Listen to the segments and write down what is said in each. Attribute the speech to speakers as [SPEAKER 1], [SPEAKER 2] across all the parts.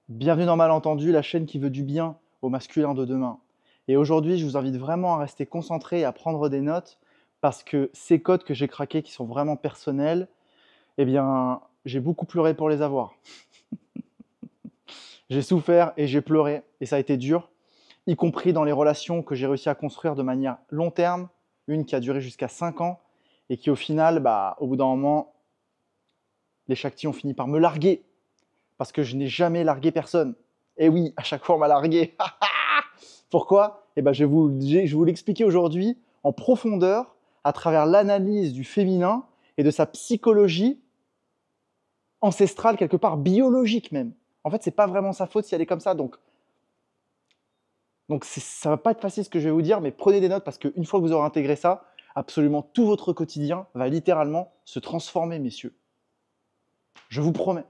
[SPEAKER 1] Bienvenue dans Malentendu, la chaîne qui veut du bien au masculin de demain. Et aujourd'hui, je vous invite vraiment à rester concentré et à prendre des notes parce que ces codes que j'ai craqués qui sont vraiment personnels, eh bien, j'ai beaucoup pleuré pour les avoir. J'ai souffert et j'ai pleuré et ça a été dur, y compris dans les relations que j'ai réussi à construire de manière long terme, une qui a duré jusqu'à 5 ans et qui au final, au bout d'un moment, les Shakti ont fini par me larguer parce que je n'ai jamais largué personne. Et oui, à chaque fois on m'a largué. Pourquoi? Je vais vous l'expliquer aujourd'hui en profondeur à travers l'analyse du féminin et de sa psychologie ancestrale, quelque part biologique même. En fait, c'est pas vraiment sa faute si elle est comme ça. Donc ça va pas être facile ce que je vais vous dire, mais prenez des notes parce qu'une fois que vous aurez intégré ça, absolument tout votre quotidien va littéralement se transformer, messieurs. Je vous promets.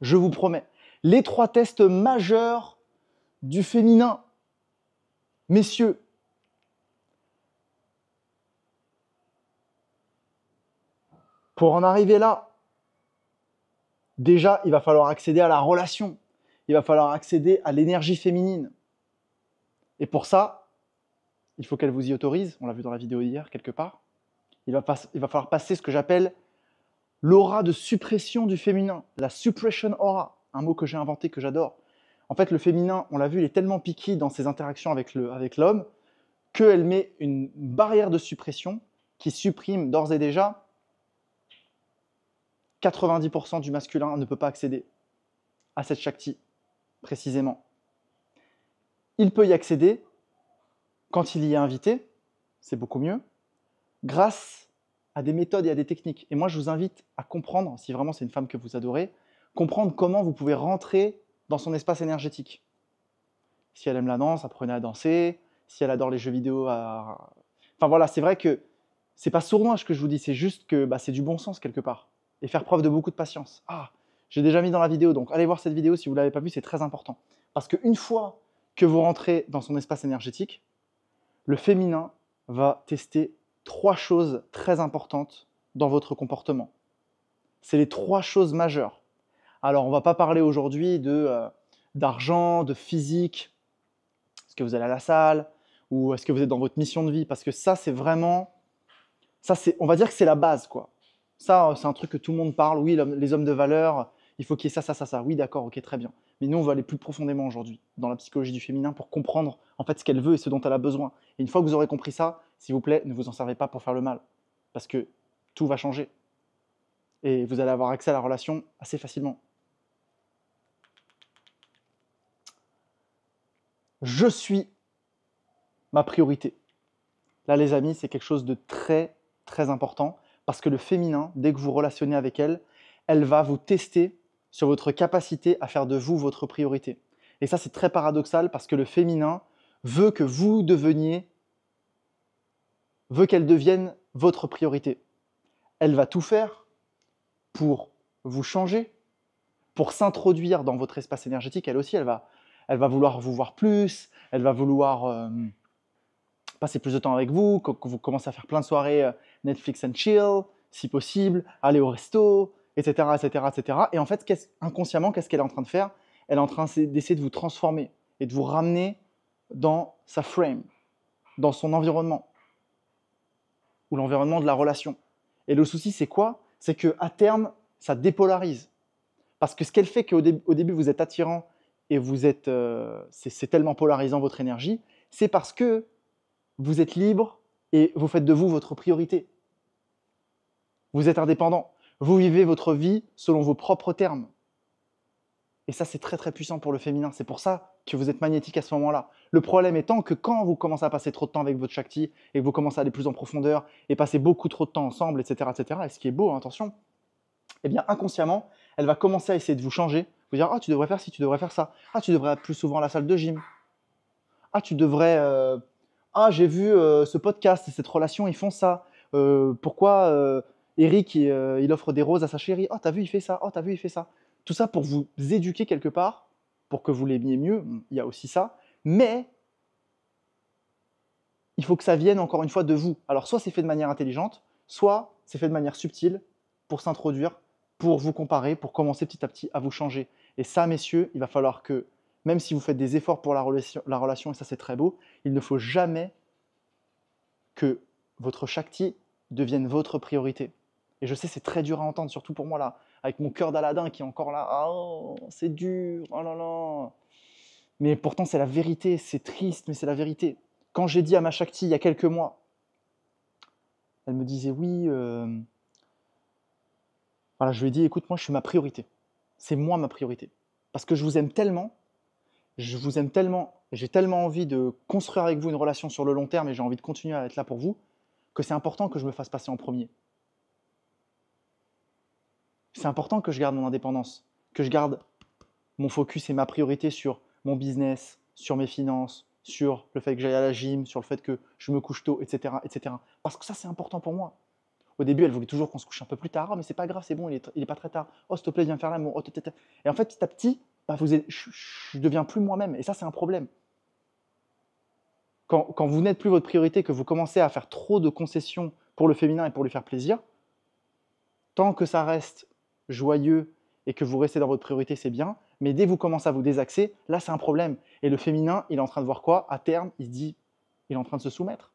[SPEAKER 1] Je vous promets. Les 3 tests majeurs du féminin. Messieurs, pour en arriver là, déjà, il va falloir accéder à la relation. Il va falloir accéder à l'énergie féminine. Et pour ça, il faut qu'elle vous y autorise. On l'a vu dans la vidéo hier, quelque part. Il va falloir passer ce que j'appelle l'aura de suppression du féminin. La suppression aura, un mot que j'ai inventé, que j'adore. En fait, le féminin, on l'a vu, il est tellement piqué dans ses interactions avec l'homme qu'elle met une barrière de suppression qui supprime d'ores et déjà 90% du masculin ne peut pas accéder à cette Shakti, précisément. Il peut y accéder quand il y est invité, c'est beaucoup mieux, grâce à des méthodes et à des techniques. Et moi, je vous invite à comprendre, si vraiment c'est une femme que vous adorez, comprendre comment vous pouvez rentrer dans son espace énergétique. Si elle aime la danse, apprenez à danser. Si elle adore les jeux vidéo, Enfin voilà, c'est vrai que c'est pas sournois ce que je vous dis, c'est juste que c'est du bon sens quelque part. Et faire preuve de beaucoup de patience. Ah, j'ai déjà mis dans la vidéo, donc allez voir cette vidéo si vous ne l'avez pas vue, c'est très important. Parce qu'une fois que vous rentrez dans son espace énergétique, le féminin va tester 3 choses très importantes dans votre comportement. C'est les 3 choses majeures. Alors, on ne va pas parler aujourd'hui d'argent, de physique, est-ce que vous allez à la salle, ou est-ce que vous êtes dans votre mission de vie, parce que ça, c'est vraiment, on va dire que c'est la base, quoi. Ça, c'est un truc que tout le monde parle. Oui, les hommes de valeur, il faut qu'il y ait ça. Oui, d'accord, ok, très bien. Mais nous, on va aller plus profondément aujourd'hui dans la psychologie du féminin pour comprendre en fait ce qu'elle veut et ce dont elle a besoin. Et une fois que vous aurez compris ça, s'il vous plaît, ne vous en servez pas pour faire le mal, parce que tout va changer et vous allez avoir accès à la relation assez facilement. Je suis ma priorité. Là, les amis, c'est quelque chose de très, très important parce que le féminin, dès que vous relationnez avec elle, elle va vous tester sur votre capacité à faire de vous votre priorité. Et ça, c'est très paradoxal parce que le féminin veut que vous deveniez, veut qu'elle devienne votre priorité. Elle va tout faire pour vous changer, pour s'introduire dans votre espace énergétique. Elle aussi, elle va vouloir vous voir plus, elle va vouloir passer plus de temps avec vous, que vous commencez à faire plein de soirées Netflix and chill, si possible, aller au resto, etc., etc., etc. Et en fait, inconsciemment, qu'est-ce qu'elle est en train de faire? Elle est en train d'essayer de vous transformer et de vous ramener dans sa frame, dans son environnement, ou l'environnement de la relation. Et le souci, c'est quoi? C'est qu'à terme, ça dépolarise. Parce que ce qu'elle fait qu'au début, vous êtes attirant et c'est tellement polarisant votre énergie, c'est parce que vous êtes libre et vous faites de vous votre priorité. Vous êtes indépendant. Vous vivez votre vie selon vos propres termes. Et ça, c'est très, très puissant pour le féminin. C'est pour ça que vous êtes magnétique à ce moment-là. Le problème étant que quand vous commencez à passer trop de temps avec votre Shakti et que vous commencez à aller plus en profondeur et passer beaucoup trop de temps ensemble, etc., et ce qui est beau, hein, attention, eh bien, inconsciemment, elle va commencer à essayer de vous changer. Vous dire, ah, tu devrais faire ci, tu devrais faire ça. Ah, tu devrais être plus souvent à la salle de gym. Ah, tu devrais... Ah, j'ai vu ce podcast, cette relation, ils font ça. Pourquoi Eric, il offre des roses à sa chérie? Oh, t'as vu, il fait ça. Oh, t'as vu, il fait ça. Tout ça pour vous éduquer quelque part, pour que vous l'aimiez mieux. Il y a aussi ça. Mais il faut que ça vienne encore une fois de vous. Alors, soit c'est fait de manière intelligente, soit c'est fait de manière subtile pour s'introduire, pour vous comparer, pour commencer petit à petit à vous changer. Et ça, messieurs, il va falloir que, même si vous faites des efforts pour la relation et ça c'est très beau, il ne faut jamais que votre Shakti devienne votre priorité. Et je sais, c'est très dur à entendre, surtout pour moi là, avec mon cœur d'Aladin qui est encore là. Oh, c'est dur, oh là là. Mais pourtant, c'est la vérité, c'est triste, mais c'est la vérité. Quand j'ai dit à ma Shakti il y a quelques mois, elle me disait oui, voilà, je lui ai dit, écoute, moi je suis ma priorité. C'est moi ma priorité. Parce que je vous aime tellement, j'ai tellement envie de construire avec vous une relation sur le long terme et j'ai envie de continuer à être là pour vous, que c'est important que je me fasse passer en premier. C'est important que je garde mon indépendance, que je garde mon focus et ma priorité sur mon business, sur mes finances, sur le fait que j'aille à la gym, sur le fait que je me couche tôt, etc. etc. Parce que ça, c'est important pour moi. Au début, elle voulait toujours qu'on se couche un peu plus tard. Oh, mais c'est pas grave, c'est bon, il est pas très tard. Oh, s'il te plaît, viens faire l'amour. Oh, et en fait, petit à petit, bah, je deviens plus moi-même. Et ça, c'est un problème. Quand vous n'êtes plus votre priorité, que vous commencez à faire trop de concessions pour le féminin et pour lui faire plaisir, tant que ça reste joyeux et que vous restez dans votre priorité, c'est bien. Mais dès que vous commencez à vous désaxer, là, c'est un problème. Et le féminin, il est en train de voir quoi? À terme, il se dit, il est en train de se soumettre.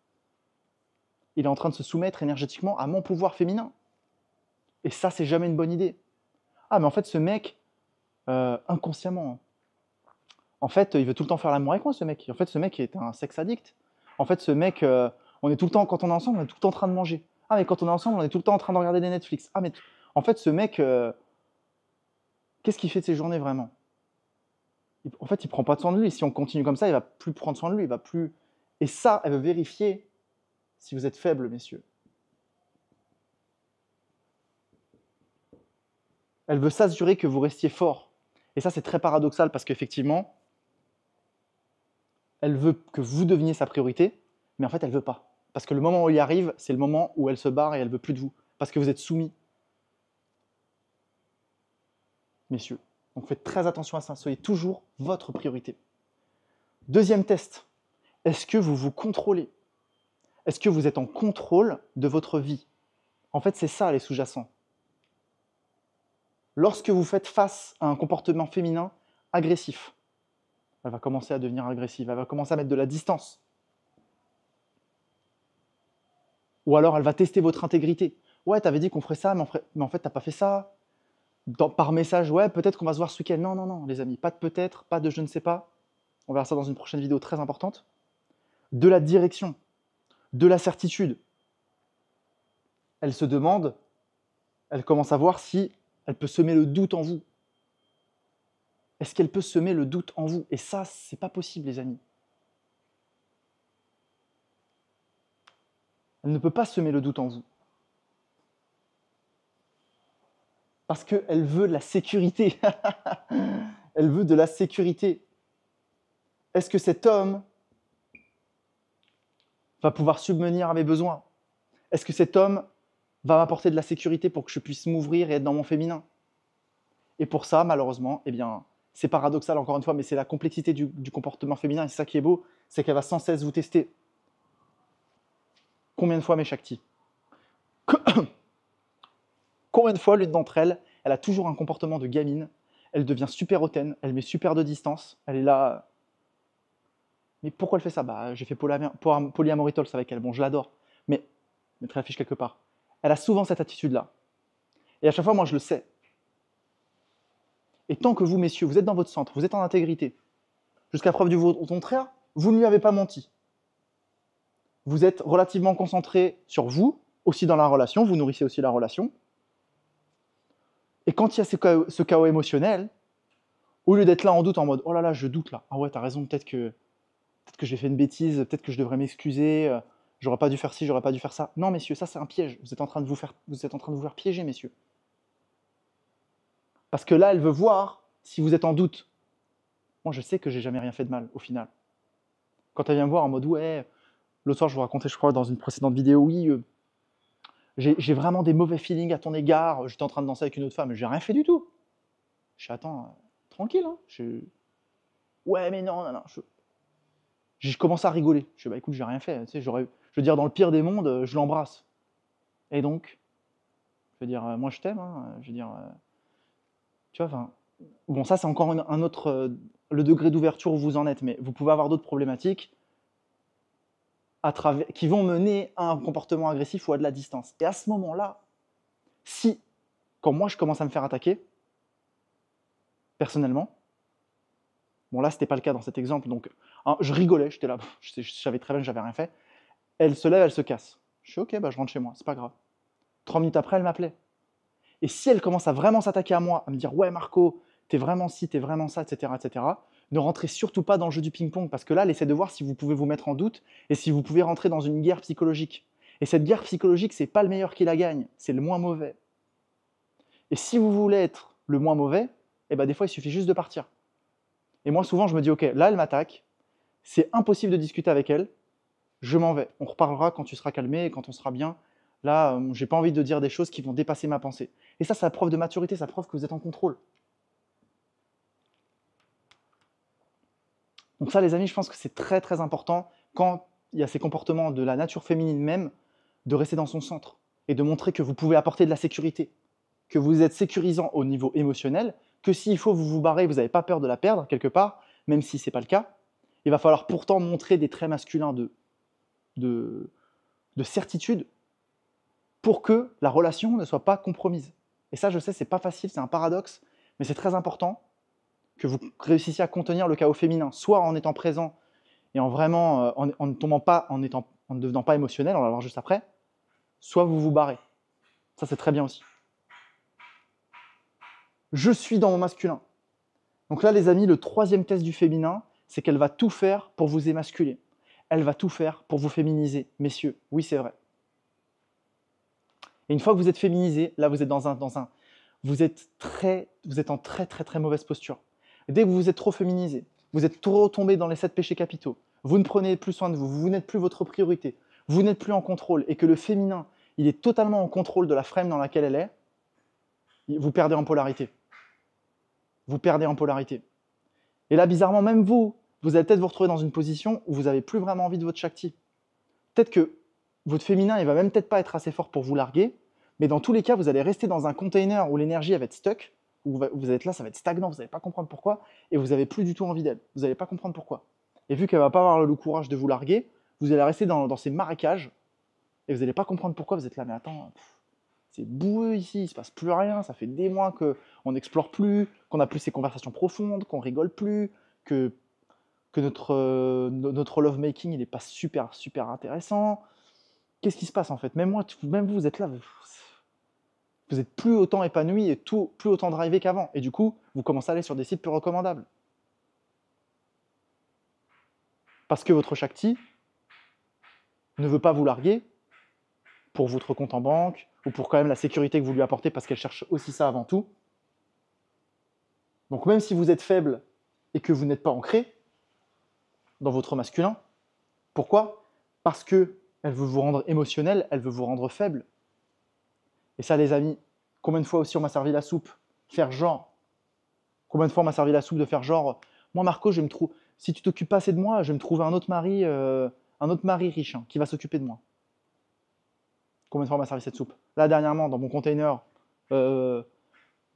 [SPEAKER 1] Il est en train de se soumettre énergétiquement à mon pouvoir féminin. Et ça, c'est jamais une bonne idée. Ah, mais en fait, ce mec, inconsciemment, en fait, il veut tout le temps faire l'amour avec moi, ce mec. En fait, ce mec est un sex addict. En fait, ce mec, on est tout le temps, quand on est ensemble, on est tout le temps en train de manger. Ah, mais quand on est ensemble, on est tout le temps en train de regarder des Netflix. Ah, mais en fait, ce mec, qu'est-ce qu'il fait de ses journées vraiment? En fait, il prend pas de soin de lui. Si on continue comme ça, il va plus prendre soin de lui. Il va plus. Et ça, elle veut vérifier si vous êtes faible, messieurs. Elle veut s'assurer que vous restiez fort. Et ça, c'est très paradoxal parce qu'effectivement, elle veut que vous deveniez sa priorité, mais en fait, elle veut pas. Parce que le moment où il y arrive, c'est le moment où elle se barre et elle veut plus de vous. Parce que vous êtes soumis, messieurs. Donc faites très attention à ça. Soyez toujours votre priorité. Deuxième test. Est-ce que vous vous contrôlez? Est-ce que vous êtes en contrôle de votre vie? En fait, c'est ça les sous-jacents. Lorsque vous faites face à un comportement féminin agressif, elle va commencer à devenir agressive, elle va commencer à mettre de la distance. Ou alors elle va tester votre intégrité. Ouais, t'avais dit qu'on ferait ça, mais en fait, t'as pas fait ça. Par message, ouais, peut-être qu'on va se voir ce week-end. Non, non, non, les amis, pas de peut-être, pas de je ne sais pas. On verra ça dans une prochaine vidéo très importante. De la direction, de la certitude. Elle se demande, elle commence à voir si elle peut semer le doute en vous. Est-ce qu'elle peut semer le doute en vous? Et ça, c'est pas possible, les amis. Elle ne peut pas semer le doute en vous. Parce qu'elle veut de la sécurité. Elle veut de la sécurité. Est-ce que cet homme va pouvoir subvenir à mes besoins? Est-ce que cet homme va m'apporter de la sécurité pour que je puisse m'ouvrir et être dans mon féminin? Et pour ça, malheureusement, eh bien, c'est paradoxal encore une fois, mais c'est la complexité du comportement féminin, et c'est ça qui est beau, c'est qu'elle va sans cesse vous tester. Combien de fois mes Shakti? Combien de fois l'une d'entre elles, elle a toujours un comportement de gamine, elle devient super hautaine, elle met super de distance, elle est là. Mais pourquoi elle fait ça? Bah, j'ai fait Polyamory Talks avec elle, bon, je l'adore, mais mettrai la fiche quelque part. Elle a souvent cette attitude-là. Et à chaque fois, moi, je le sais. Et tant que vous, messieurs, vous êtes dans votre centre, vous êtes en intégrité, jusqu'à preuve du contraire, vous ne lui avez pas menti. Vous êtes relativement concentré sur vous, aussi dans la relation, vous nourrissez aussi la relation. Et quand il y a ce chaos émotionnel, au lieu d'être là en doute, en mode « Oh là là, je doute là. Ah ouais, t'as raison, peut-être que j'ai fait une bêtise, peut-être que je devrais m'excuser, j'aurais pas dû faire ci, j'aurais pas dû faire ça. » Non, messieurs, ça c'est un piège. Vous êtes en train de vous faire piéger, messieurs. Parce que là, elle veut voir si vous êtes en doute. Moi, je sais que j'ai jamais rien fait de mal, au final. Quand elle vient me voir en mode « Ouais, l'autre soir, je vous racontais, je crois, dans une précédente vidéo, oui, j'ai vraiment des mauvais feelings à ton égard, j'étais en train de danser avec une autre femme, j'ai rien fait du tout. » Je dis « Attends, tranquille, hein. Ouais, mais non, non, non. » Je commence à rigoler. Je dis « Bah écoute, j'ai rien fait. Tu sais, je veux dire, dans le pire des mondes, je l'embrasse. Et donc, je veux dire, moi je t'aime, hein, je veux dire, tu vois, enfin, bon, ça, c'est encore un autre, le degré d'ouverture où vous en êtes, mais vous pouvez avoir d'autres problématiques qui vont mener à un comportement agressif ou à de la distance. Et à ce moment-là, quand moi je commence à me faire attaquer, personnellement, bon là, c'était pas le cas dans cet exemple, donc hein, je rigolais, j'étais là, je savais très bien que j'avais rien fait. Elle se lève, elle se casse. Je suis ok, bah, je rentre chez moi, c'est pas grave. 3 minutes après, elle m'appelait. Et si elle commence à vraiment s'attaquer à moi, à me dire ouais Marco, t'es vraiment ci, t'es vraiment ça, etc., ne rentrez surtout pas dans le jeu du ping-pong parce que là, elle essaie de voir si vous pouvez vous mettre en doute et si vous pouvez rentrer dans une guerre psychologique. Et cette guerre psychologique, c'est pas le meilleur qui la gagne, c'est le moins mauvais. Et si vous voulez être le moins mauvais, eh ben des fois, il suffit juste de partir. Et moi, souvent, je me dis ok, là, elle m'attaque, c'est impossible de discuter avec elle, je m'en vais. On reparlera quand tu seras calmé et quand on sera bien. Là, j'ai pas envie de dire des choses qui vont dépasser ma pensée. Et ça, c'est la preuve de maturité, ça prouve que vous êtes en contrôle. Donc ça, les amis, je pense que c'est très très important quand il y a ces comportements de la nature féminine même, de rester dans son centre et de montrer que vous pouvez apporter de la sécurité, que vous êtes sécurisant au niveau émotionnel, que s'il faut vous barrer, vous n'avez pas peur de la perdre quelque part, même si ce n'est pas le cas. Il va falloir pourtant montrer des traits masculins de certitude pour que la relation ne soit pas compromise. Et ça, je sais, c'est pas facile, c'est un paradoxe, mais c'est très important que vous réussissiez à contenir le chaos féminin, soit en étant présent et en vraiment en ne tombant pas, en ne devenant pas émotionnel, on va le voir juste après, soit vous vous barrez. Ça, c'est très bien aussi. Je suis dans mon masculin. Donc là, les amis, le troisième test du féminin, c'est qu'elle va tout faire pour vous émasculer. Elle va tout faire pour vous féminiser. Messieurs, oui, c'est vrai. Et une fois que vous êtes féminisé, là, vous êtes vous êtes en très très très mauvaise posture. Dès que vous êtes trop féminisé, vous êtes trop tombé dans les 7 péchés capitaux, vous ne prenez plus soin de vous, vous n'êtes plus votre priorité, vous n'êtes plus en contrôle et que le féminin, il est totalement en contrôle de la frame dans laquelle elle est, vous perdez en polarité. Vous perdez en polarité. Et là, bizarrement, même vous allez peut-être vous retrouver dans une position où vous n'avez plus vraiment envie de votre Shakti. Peut-être que votre féminin, il va même peut-être pas être assez fort pour vous larguer, mais dans tous les cas, vous allez rester dans un container où l'énergie va être stuck, où vous allez être là, ça va être stagnant, vous n'allez pas comprendre pourquoi, et vous n'avez plus du tout envie d'elle. Vous n'allez pas comprendre pourquoi. Et vu qu'elle ne va pas avoir le courage de vous larguer, vous allez rester dans ces marécages, et vous n'allez pas comprendre pourquoi vous êtes là, mais attends, c'est boueux ici, il ne se passe plus rien, ça fait des mois qu'on n'explore plus, qu'on n'a plus ces conversations profondes, qu'on rigole plus, que notre lovemaking, il n'est pas super, super intéressant. Qu'est-ce qui se passe en fait? Même vous êtes là, vous n'êtes plus autant épanoui et plus autant drivé qu'avant. Et du coup, vous commencez à aller sur des sites plus recommandables. Parce que votre Shakti ne veut pas vous larguer pour votre compte en banque ou pour quand même la sécurité que vous lui apportez parce qu'elle cherche aussi ça avant tout. Donc même si vous êtes faible et que vous n'êtes pas ancré dans votre masculin, pourquoi? Parce qu'elle veut vous rendre émotionnel, elle veut vous rendre faible. Et ça, les amis, combien de fois aussi on m'a servi la soupe? Faire genre. Combien de fois on m'a servi la soupe de faire genre, moi Marco, si tu t'occupes pas assez de moi, je vais me trouver un autre mari riche hein, qui va s'occuper de moi. Combien de fois on m'a servi cette soupe? Là, dernièrement, dans mon container, dans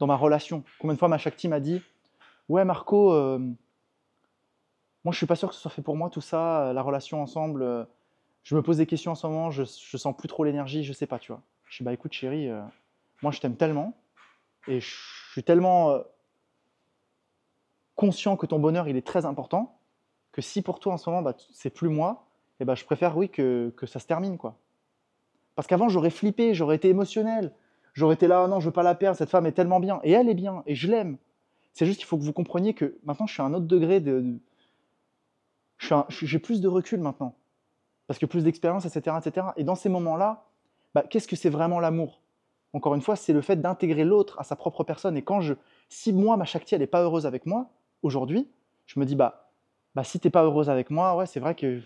[SPEAKER 1] ma relation, combien de fois ma Shakti m'a dit, ouais Marco, moi je suis pas sûr que ce soit fait pour moi tout ça, la relation ensemble, je me pose des questions en ce moment, je sens plus trop l'énergie, je sais pas, tu vois. Je dis, bah écoute chérie, moi je t'aime tellement, et je suis tellement conscient que ton bonheur il est très important, que si pour toi en ce moment bah, c'est plus moi, et bah, je préfère oui que ça se termine quoi. Parce qu'avant j'aurais flippé, j'aurais été émotionnel, j'aurais été là, oh non je veux pas la perdre, cette femme est tellement bien, et elle est bien, et je l'aime. C'est juste qu'il faut que vous compreniez que maintenant je suis à un autre degré j'ai plus de recul maintenant, parce que plus d'expérience, etc., etc. Et dans ces moments-là, bah, qu'est-ce que c'est vraiment l'amour? Encore une fois, c'est le fait d'intégrer l'autre à sa propre personne. Et si moi, ma Shakti, elle n'est pas heureuse avec moi, aujourd'hui, je me dis, si tu n'es pas heureuse avec moi, ouais, c'est vrai que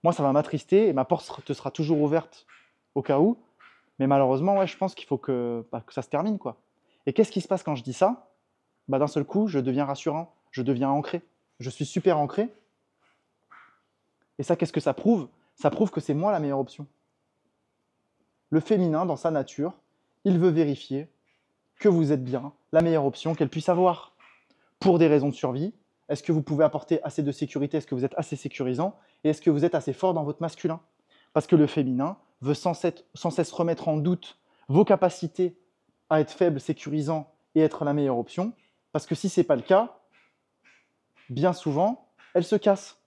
[SPEAKER 1] moi, ça va m'attrister et ma porte te sera toujours ouverte au cas où. Mais malheureusement, ouais, je pense qu'il faut que ça se termine, quoi. Et qu'est-ce qui se passe quand je dis ça? D'un seul coup, je deviens rassurant, je deviens ancré. Je suis super ancré. Et ça, qu'est-ce que ça prouve? Ça prouve que c'est moi la meilleure option. Le féminin, dans sa nature, il veut vérifier que vous êtes bien la meilleure option qu'elle puisse avoir. pour des raisons de survie? Est-ce que vous pouvez apporter assez de sécurité? Est-ce que vous êtes assez sécurisant? Et est-ce que vous êtes assez fort dans votre masculin? Parce que le féminin veut sans cesse remettre en doute vos capacités à être faible, sécurisant et être la meilleure option. Parce que si ce n'est pas le cas, bien souvent, elle se casse.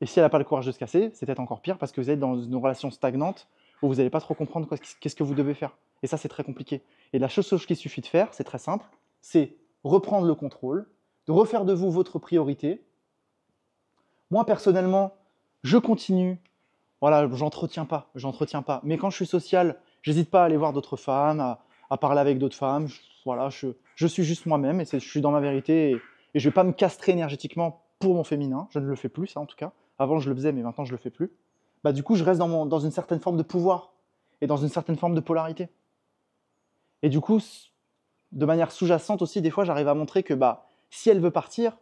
[SPEAKER 1] Et si elle n'a pas le courage de se casser, c'est peut-être encore pire parce que vous êtes dans une relation stagnante où vous n'allez pas trop comprendre qu'est-ce que vous devez faire. Et ça, c'est très compliqué. Et la seule chose qu'il suffit de faire, c'est très simple, c'est reprendre le contrôle, de refaire de vous votre priorité. Moi, personnellement, je continue. Voilà, j'entretiens pas. Mais quand je suis social, j'hésite pas à aller voir d'autres femmes, à parler avec d'autres femmes. Voilà, je suis juste moi-même et je suis dans ma vérité. Et je ne vais pas me castrer énergétiquement pour mon féminin. Je ne le fais plus, ça en tout cas. Avant, je le faisais, mais maintenant, je ne le fais plus. Bah, du coup, je reste dans une certaine forme de pouvoir et dans une certaine forme de polarité. Et du coup, de manière sous-jacente aussi, des fois, j'arrive à montrer que bah, si elle veut partir,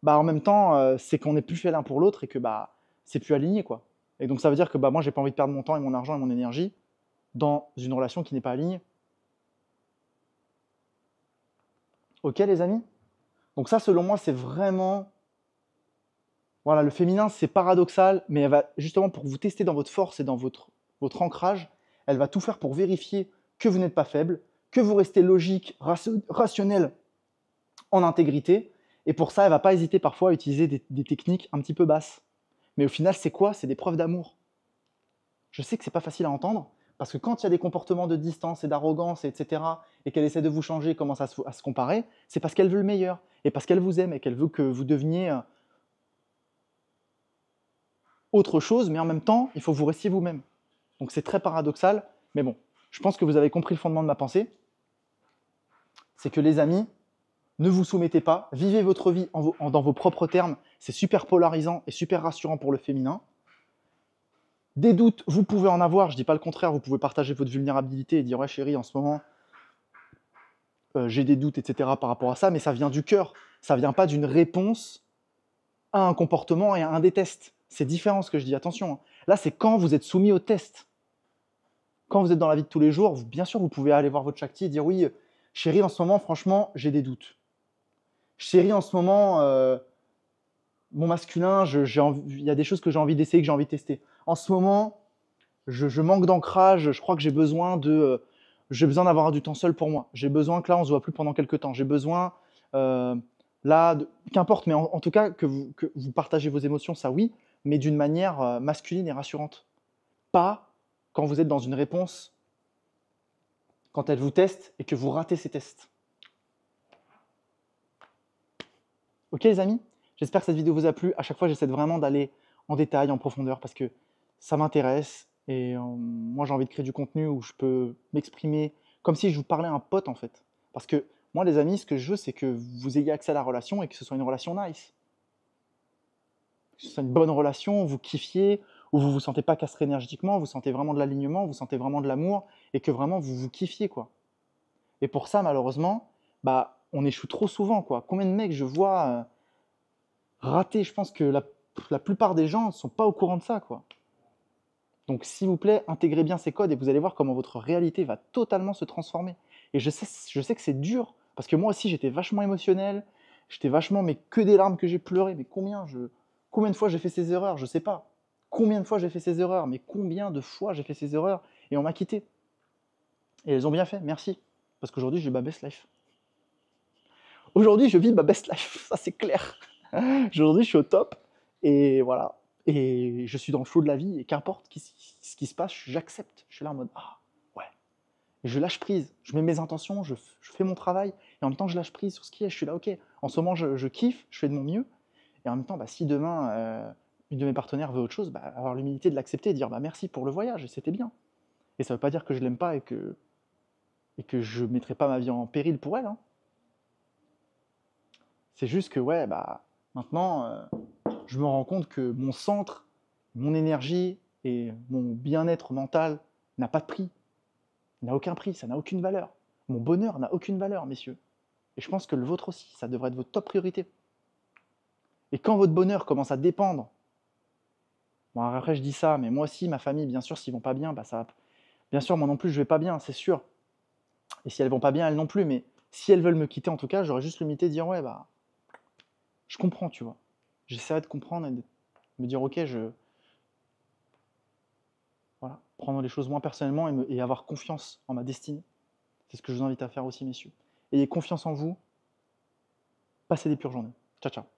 [SPEAKER 1] bah, en même temps, c'est qu'on n'est plus fait l'un pour l'autre et que bah, c'est plus aligné, quoi. Et donc, ça veut dire que bah, moi, j'ai pas envie de perdre mon temps et mon argent et mon énergie dans une relation qui n'est pas alignée. Ok, les amis? Donc ça, selon moi, c'est vraiment... Voilà, le féminin, c'est paradoxal, mais elle va justement pour vous tester dans votre force et dans votre ancrage, elle va tout faire pour vérifier que vous n'êtes pas faible, que vous restez logique, rationnel, en intégrité. Et pour ça, elle ne va pas hésiter parfois à utiliser des techniques un petit peu basses. Mais au final, c'est quoi? C'est des preuves d'amour. Je sais que ce n'est pas facile à entendre, parce que quand il y a des comportements de distance et d'arrogance, etc., et qu'elle essaie de vous changer, commence à se comparer, c'est parce qu'elle veut le meilleur, et parce qu'elle vous aime, et qu'elle veut que vous deveniez autre chose, mais en même temps, il faut que vous restiez vous-même. Donc c'est très paradoxal, mais bon, je pense que vous avez compris le fondement de ma pensée. C'est que les amis, ne vous soumettez pas, vivez votre vie dans vos propres termes, c'est super polarisant et super rassurant pour le féminin. Des doutes, vous pouvez en avoir, je ne dis pas le contraire, vous pouvez partager votre vulnérabilité et dire « ouais chérie, en ce moment, j'ai des doutes, etc. » par rapport à ça, mais ça vient du cœur, ça ne vient pas d'une réponse à un comportement et à un des tests. C'est différent ce que je dis, attention. Là, c'est quand vous êtes soumis au test. Quand vous êtes dans la vie de tous les jours, bien sûr, vous pouvez aller voir votre Shakti et dire « oui, chérie, en ce moment, franchement, j'ai des doutes. Chérie, en ce moment, mon masculin, il y a des choses que j'ai envie d'essayer, que j'ai envie de tester. En ce moment, je manque d'ancrage, je crois que j'ai besoin d'avoir du temps seul pour moi. J'ai besoin que là, on ne se voit plus pendant quelques temps. J'ai besoin, qu'importe, mais en tout cas, que vous partagez vos émotions, ça oui, mais d'une manière masculine et rassurante. Pas quand vous êtes dans une réponse, quand elle vous teste et que vous ratez ces tests. Ok les amis? J'espère que cette vidéo vous a plu. À chaque fois, j'essaie vraiment d'aller en détail, en profondeur, parce que ça m'intéresse. Et moi, j'ai envie de créer du contenu où je peux m'exprimer comme si je vous parlais à un pote, en fait. Parce que moi, les amis, ce que je veux, c'est que vous ayez accès à la relation et que ce soit une relation nice. Que ce soit une bonne relation, où vous kiffiez, où vous ne vous sentez pas castré énergétiquement, vous sentez vraiment de l'alignement, vous sentez vraiment de l'amour et que vraiment vous vous kiffiez, quoi. Et pour ça, malheureusement, bah, on échoue trop souvent, quoi. Combien de mecs je vois rater? Je pense que la plupart des gens ne sont pas au courant de ça, quoi. Donc, s'il vous plaît, intégrez bien ces codes et vous allez voir comment votre réalité va totalement se transformer. Et je sais que c'est dur, parce que moi aussi, j'étais vachement émotionnel, j'étais vachement, mais que des larmes que j'ai pleuré. Mais combien de fois j'ai fait ces erreurs? Je sais pas. Combien de fois j'ai fait ces erreurs? Mais combien de fois j'ai fait ces erreurs? Et on m'a quitté. Et elles ont bien fait, merci. Parce qu'aujourd'hui, j'ai ma best life. Aujourd'hui, je vis ma best life, ça c'est clair. Aujourd'hui, je suis au top. Et voilà. Et je suis dans le flow de la vie. Et qu'importe ce qui se passe, j'accepte. Je suis là en mode, ah, ouais. Et je lâche prise. Je mets mes intentions, je fais mon travail. Et en même temps, je lâche prise sur ce qui est. Je suis là, ok. En ce moment, je kiffe, je fais de mon mieux. Et en même temps, bah, si demain, une de mes partenaires veut autre chose, bah, avoir l'humilité de l'accepter et de dire, bah, merci pour le voyage, et c'était bien. Et ça ne veut pas dire que je l'aime pas et que je ne mettrai pas ma vie en péril pour elle. Hein. C'est juste que, ouais, bah, maintenant, je me rends compte que mon centre, mon énergie et mon bien-être mental n'a pas de prix. Il n'a aucun prix, ça n'a aucune valeur. Mon bonheur n'a aucune valeur, messieurs. Et je pense que le vôtre aussi, ça devrait être votre top priorité. Et quand votre bonheur commence à dépendre, bon, après je dis ça, mais moi aussi, ma famille, bien sûr, s'ils vont pas bien, bah ça, bien sûr, moi non plus, je vais pas bien, c'est sûr. Et si elles vont pas bien, elles non plus, mais Si elles veulent me quitter, en tout cas, j'aurais juste limité, dire ouais, bah, je comprends, tu vois. J'essaierai de comprendre et de me dire ok, voilà, prendre les choses moins personnellement et avoir confiance en ma destinée. C'est ce que je vous invite à faire aussi, messieurs. Ayez confiance en vous, passez des pures journées. Ciao, ciao.